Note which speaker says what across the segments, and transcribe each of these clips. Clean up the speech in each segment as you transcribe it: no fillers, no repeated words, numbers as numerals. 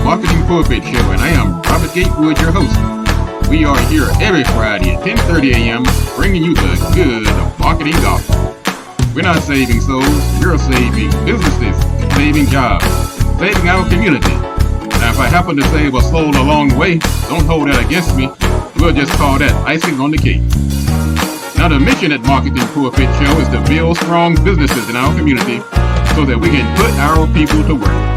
Speaker 1: Marketing Pulpit Show, and I am Robert Gatewood, your host. We are here every Friday at 10:30 a.m. bringing you the good of marketing gospel. We're not saving souls, we're saving businesses, saving jobs, saving our community. Now, if I happen to save a soul along the way, don't hold that against me. We'll just call that icing on the cake. Now, the mission at Marketing Pulpit Show is to build strong businesses in our community so that we can put our people to work.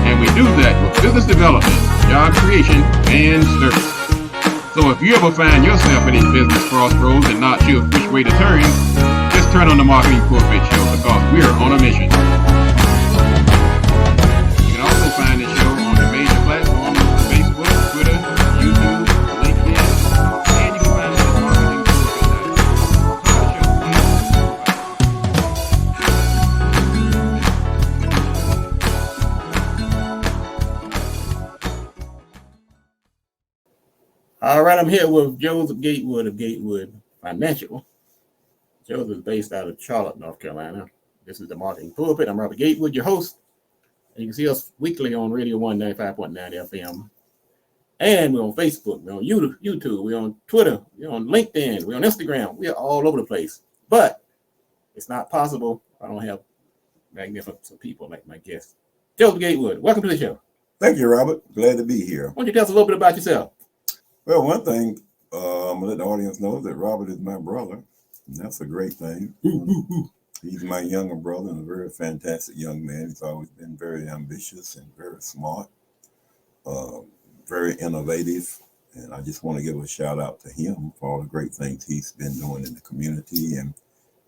Speaker 1: And we do that with business development, job creation, and service. So if you ever find yourself in a business crossroads and not sure which way to turn, just turn on the Marketing Pulpit Show because we're on a mission. You can also find the show on the major platforms, Facebook, Twitter, YouTube, LinkedIn, and you can find it at All right, I'm here with Joseph Gatewood of Gatewood Financial. Joseph is based out of Charlotte, North Carolina. This is the Marketing Pulpit. I'm Robert Gatewood, your host. And you can see us weekly on Radio 195.9 FM. And we're on Facebook, we're on YouTube, we're on Twitter, we're on LinkedIn, we're on Instagram. We're all over the place. But it's not possible if I don't have magnificent people like my guest. Joseph Gatewood, welcome to the show.
Speaker 2: Thank you, Robert. Glad to be here.
Speaker 1: Why don't you tell us a little bit about yourself?
Speaker 2: Well, one thing, I'm going to let the audience know that Robert is my brother. And that's a great thing. He's my younger brother and a very fantastic young man. He's always been very ambitious and very smart, very innovative. And I just want to give a shout out to him for all the great things he's been doing in the community and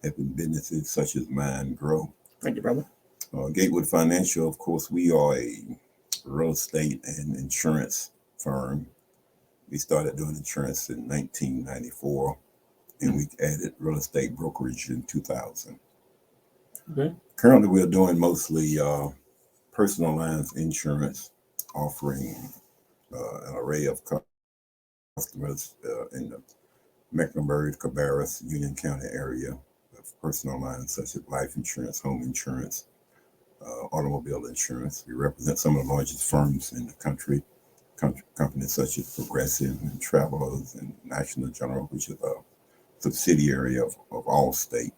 Speaker 2: helping businesses such as mine grow.
Speaker 1: Thank you, brother.
Speaker 2: Gatewood Financial, of course, we are a real estate and insurance firm. We started doing insurance in 1994, and we added real estate brokerage in 2000.
Speaker 1: Okay.
Speaker 2: Currently, we're doing mostly personal lines insurance, offering an array of customers in the Mecklenburg, Cabarrus, Union County area of personal lines such as life insurance, home insurance, automobile insurance. We represent some of the largest firms in the country. Companies such as Progressive and Travelers and National General, which is a subsidiary of Allstate.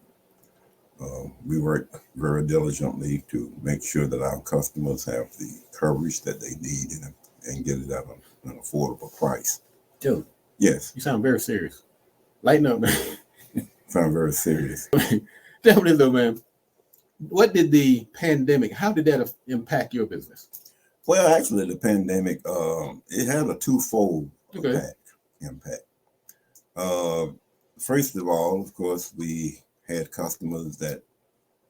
Speaker 2: We work very diligently to make sure that our customers have the coverage that they need and get it at an affordable price.
Speaker 1: Joe.
Speaker 2: Yes.
Speaker 1: You sound very serious. Lighten up, man.
Speaker 2: Sound very serious.
Speaker 1: Tell me this though, man. What did the pandemic, how did that impact your business?
Speaker 2: Well, actually, the pandemic, it had a twofold impact. First of all, of course, we had customers that,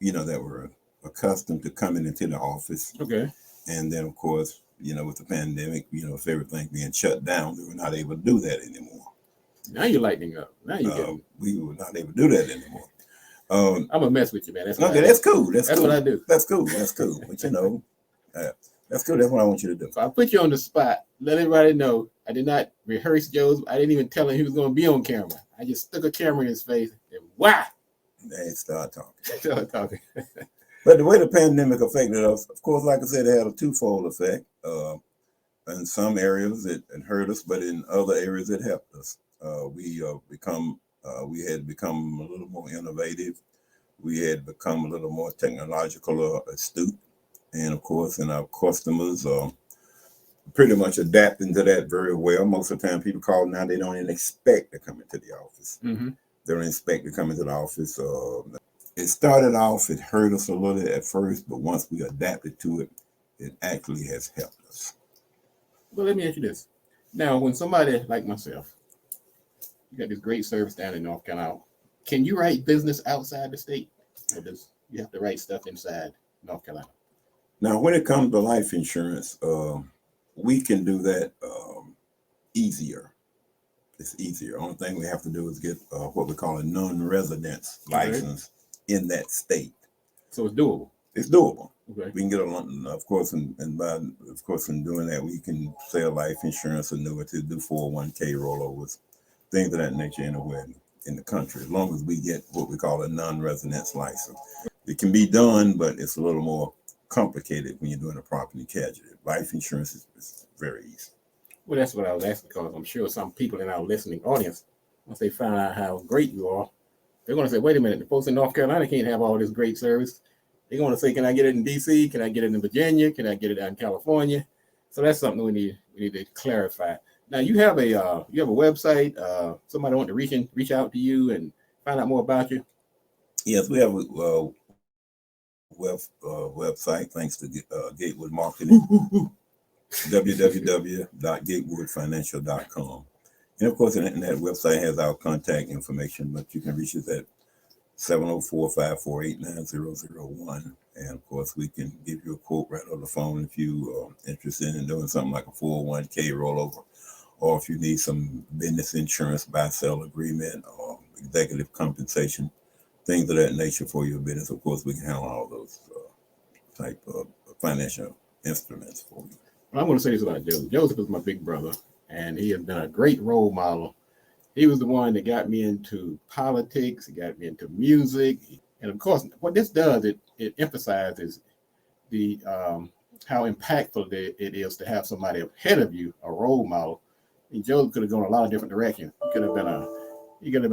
Speaker 2: that were accustomed to coming into the office.
Speaker 1: Okay.
Speaker 2: And then, of course, with the pandemic, with everything being shut down, we were not able to do that anymore.
Speaker 1: Now you're lightening up. Now you're getting...
Speaker 2: We were not able to do that anymore.
Speaker 1: I'm going to mess with you, man.
Speaker 2: That's cool. That's cool.
Speaker 1: What I do.
Speaker 2: That's cool. That's cool. But, that's good. That's what I want you to do.
Speaker 1: So I put you on the spot. Let everybody know I did not rehearse Joe's. I didn't even tell him he was going to be on camera. I just stuck a camera in his face and wow.
Speaker 2: They start talking.
Speaker 1: talking.
Speaker 2: But the way the pandemic affected us, of course, like I said, it had a twofold effect. In some areas, it hurt us, but in other areas, it helped us. We had become a little more innovative. We had become a little more technological, astute. And of course, our customers pretty much adapting to that very well. Most of the time people call now, they don't even expect to come into the office.
Speaker 1: Mm-hmm.
Speaker 2: They don't expect to come into the office. It started off, it hurt us a little at first, but once we adapted to it, it actually has helped us.
Speaker 1: Well, let me ask you this. Now, when somebody like myself, you got this great service down in North Carolina, can you write business outside the state? Or does you have to write stuff inside North Carolina?
Speaker 2: Now, when it comes to life insurance, we can do that easier. It's easier. Only thing we have to do is get what we call a non-residence license in that state.
Speaker 1: So it's doable.
Speaker 2: It's doable.
Speaker 1: Okay.
Speaker 2: We can get of course, in doing that, we can sell life insurance, annuities, do 401k rollovers, things of that nature anywhere in the country, as long as we get what we call a non-residence license. It can be done, but it's a little more complicated when you're doing a property casualty. Life insurance is very easy.
Speaker 3: Well, that's what I was asking because I'm sure some people in our listening audience, once they find out how great you are, they're going to say, wait a minute, the folks in North Carolina can't have all this great service. They're going to say, can I get it in D.C.? Can I get it in Virginia? Can I get it out in California? So that's something we need to clarify. Now, you have a website. Somebody want to reach out to you and find out more about you?
Speaker 2: Yes, we have a website, thanks to Gatewood Marketing, www.gatewoodfinancial.com. And of course, and that website has our contact information, but you can reach us at 704-548-9001. And of course, we can give you a quote right on the phone if you are interested in doing something like a 401k rollover, or if you need some business insurance, buy-sell agreement, or executive compensation, things of that nature for your business. Of course, we can handle all those type of financial instruments for you.
Speaker 3: Well, I'm going to say this about Joseph. Joseph is my big brother, and he has been a great role model. He was the one that got me into politics. He got me into music. And of course, what this does, it emphasizes the how impactful it is to have somebody ahead of you, a role model. And Joseph could have gone a lot of different directions. He could have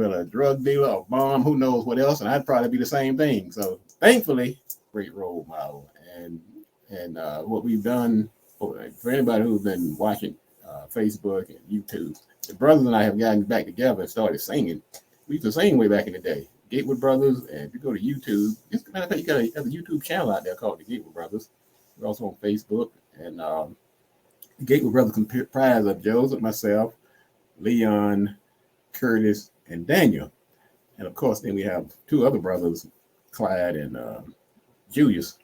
Speaker 3: been a drug dealer, a bomb, who knows what else, and I'd probably be the same thing. So thankfully, great role model. And what we've done for anybody who's been watching Facebook and YouTube, the brothers and I have gotten back together and started singing. We used to sing way back in the day. Gatewood Brothers, and if you go to YouTube, just matter of fact, you got a YouTube channel out there called the Gatewood Brothers. We're also on Facebook, and the Gatewood Brothers comprised of Joseph, myself, Leon, Curtis, and Daniel. And of course, then we have two other brothers, Clyde and Julius.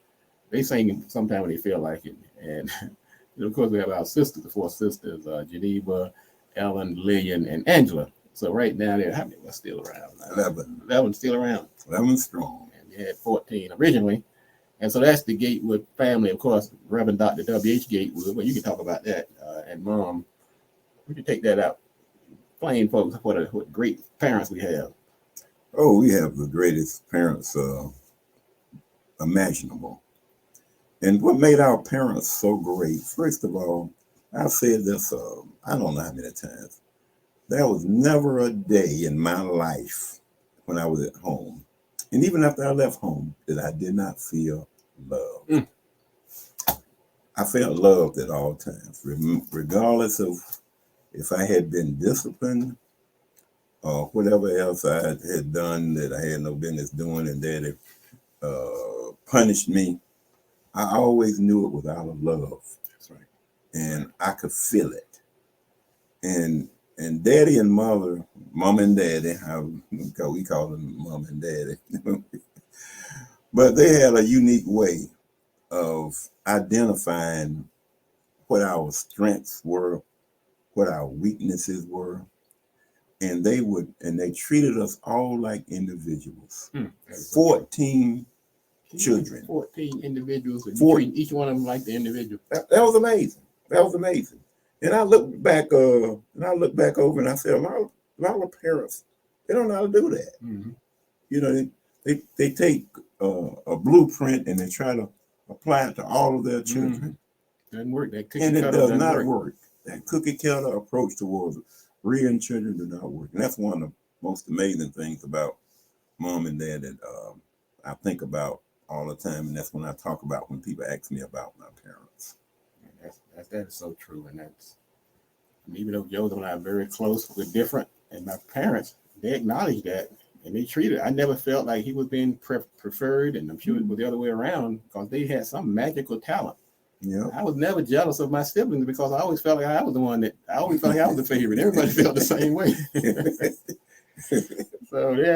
Speaker 3: They sing sometime when they feel like it. And of course, we have our sisters, the four sisters, Geneva, Ellen, Lillian, and Angela. So right now, how many are still around? 11 still around.
Speaker 2: 11 strong.
Speaker 3: And we had 14 originally. And so that's the Gatewood family. Of course, Reverend Dr. W.H. Gatewood. Well, you can talk about that. And Mom, we can take that out. Plain folks, what great parents we have.
Speaker 2: Oh, we have the greatest parents imaginable. And what made our parents so great, first of all, I've said this, I don't know how many times. There was never a day in my life when I was at home, and even after I left home, that I did not feel love. I felt loved at all times, regardless of if I had been disciplined or whatever else I had done that I had no business doing, and Daddy punished me. I always knew it was out of love.
Speaker 3: That's right.
Speaker 2: And I could feel it. And Daddy and Mom and Daddy, we call them Mom and Daddy, but they had a unique way of identifying what our strengths were, what our weaknesses were, and they treated us all like individuals. 14 children.
Speaker 3: 14 individuals, and you treat each one of them like the individual.
Speaker 2: That was amazing. That was amazing. And I look back over and I said, a lot of parents, they don't know how to do that.
Speaker 3: Mm-hmm.
Speaker 2: You know, they take a blueprint and they try to apply it to all of their children.
Speaker 3: Doesn't work. That cookie
Speaker 2: And it
Speaker 3: cutter
Speaker 2: does
Speaker 3: doesn't
Speaker 2: not work. That cookie cutter approach towards rearing children do not work. And that's one of the most amazing things about Mom and Dad that I think about all the time. And that's when I talk about when people ask me about my parents.
Speaker 3: That is so true. And even though Joseph and I are very close, we're different. And my parents, they acknowledge that. And they treated it. I never felt like he was being preferred. And I'm sure it was the other way around because they had some magical talent.
Speaker 2: Yeah.
Speaker 3: I was never jealous of my siblings because I always felt like I was the one that I always felt like I was the favorite. Everybody felt the same way. So they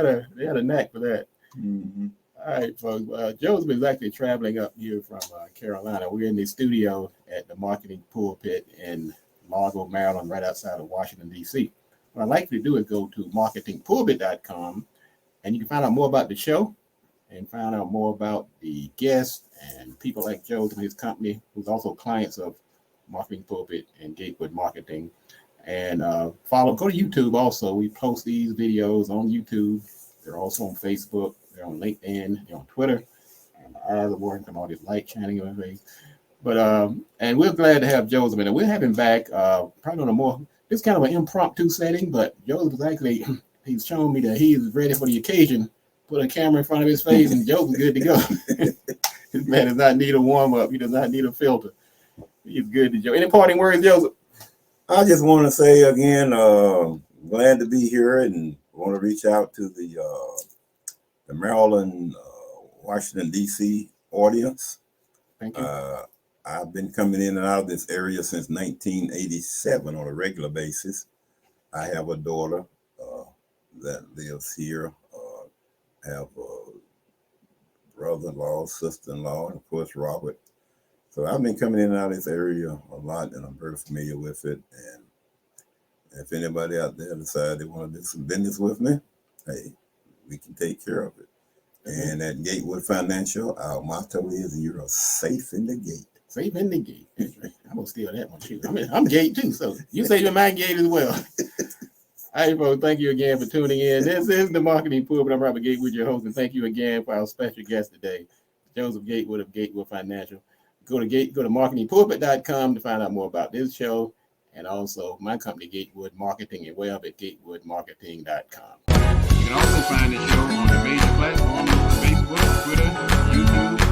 Speaker 3: had a knack for that.
Speaker 2: Mm-hmm.
Speaker 3: All right, folks. Joseph is actually traveling up here from Carolina. We're in the studio at the Marketing Pulpit in Largo, Maryland, right outside of Washington, D.C. What I'd like you to do is go to marketingpulpit.com, and you can find out more about the show and find out more about the guests and people like Joseph and his company, who's also clients of Marketing Pulpit and Gatewood Marketing. And go to YouTube also. We post these videos on YouTube. They're also on Facebook. They're on LinkedIn. They're on Twitter. And eyes are working from all this light shining on my face. But and we're glad to have Joseph in. And we'll have him back probably on a more this kind of an impromptu setting. But Joseph is actually he's shown me that he's ready for the occasion. Put a camera in front of his face, and Joseph's good to go. This man does not need a warm up. He does not need a filter. He's good to go. Any parting words, Joseph?
Speaker 2: I just want to say again, glad to be here, and want to reach out to the Maryland, Washington D.C. audience.
Speaker 3: Thank you.
Speaker 2: I've been coming in and out of this area since 1987 on a regular basis. I have a daughter that lives here. Have a brother-in-law, sister-in-law, and of course Robert. So I've been coming in and out of this area a lot, and I'm very familiar with it. And if anybody out there decides they want to do some business with me, hey, we can take care of it. Mm-hmm. And at Gatewood Financial, our motto is you're safe in the gate.
Speaker 3: Safe in the gate. I'm gonna steal that one too. I'm gate too, so you say you're my gate as well. All right, folks, thank you again for tuning in. This is the Marketing Pulpit. I'm Robert Gatewood, your host, and thank you again for our special guest today, Joseph Gatewood of Gatewood Financial. Go to marketingpulpit.com to find out more about this show, and also my company, Gatewood Marketing, and web at gatewoodmarketing.com.
Speaker 1: You can also find the show on the major platforms: Facebook, Twitter, YouTube,